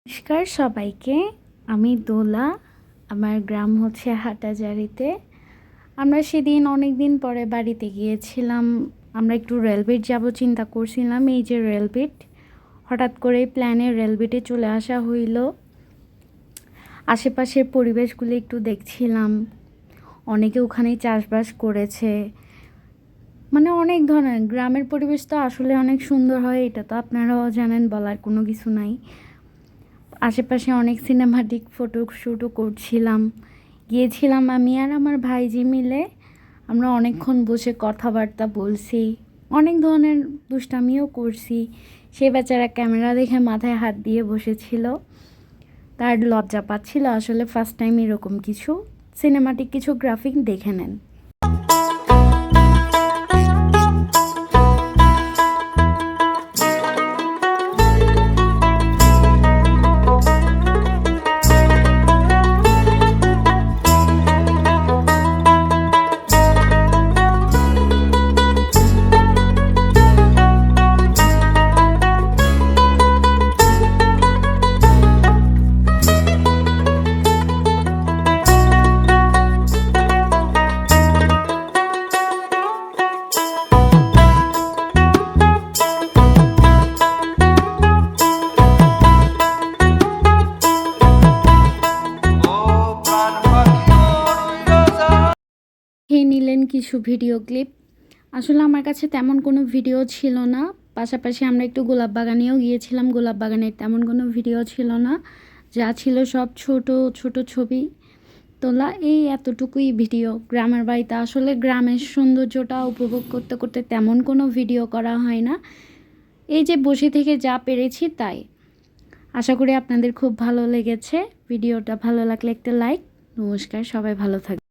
নমস্কার সবাইকে। আমি দোলা। আমার গ্রাম হচ্ছে হাটাজারিতে। আমরা সেদিন অনেক দিন পরে বাড়িতে গিয়েছিলাম। আমরা একটু রেলগেট যাব চিন্তা করছিলাম। এই যে রেলগেট, হঠাৎ করে প্ল্যানে রেলগেটে চলে আসা হইল। আশেপাশের পরিবেশগুলো একটু দেখছিলাম। অনেকে ওখানে চাষবাস করেছে, মানে অনেক ধরনের গ্রামের পরিবেশ তো আসলে অনেক সুন্দর হয়, এটা তো আপনারাও জানেন, বলার কোনো কিছু নাই। আশেপাশে অনেক সিনেমাটিক ফটোশ্যুটও করছিলাম। গিয়েছিলাম আমি আর আমার ভাইজি মিলে। আমরা অনেকক্ষণ বসে কথাবার্তা বলছি, অনেক ধরনের দুষ্টামিও করছি। সে বেচারা ক্যামেরা দেখে মাথায় হাত দিয়ে বসেছিল, তার লজ্জা পাচ্ছিল। আসলে ফার্স্ট টাইম এরকম কিছু সিনেমাটিক কিছু গ্রাফিক দেখে নেন। খেয়ে নিলেন কিছু ভিডিও ক্লিপ। আসলে আমার কাছে তেমন কোনো ভিডিও ছিল না। পাশাপাশি আমরা একটু গোলাপ বাগানেও গিয়েছিলাম। গোলাপ বাগানের তেমন কোনো ভিডিও ছিল না, যা ছিল সব ছোট ছোট ছবি তোলা। এই এতটুকুই ভিডিও। গ্রামের বাড়িতে আসলে গ্রামের সৌন্দর্যটা উপভোগ করতে করতে তেমন কোনো ভিডিও করা হয় না। এই যে বসে থেকে যা পেরেছি তাই। আশা করি আপনাদের খুব ভালো লেগেছে। ভিডিওটা ভালো লাগলে একটা লাইক। নমস্কার, সবাই ভালো থাকবে।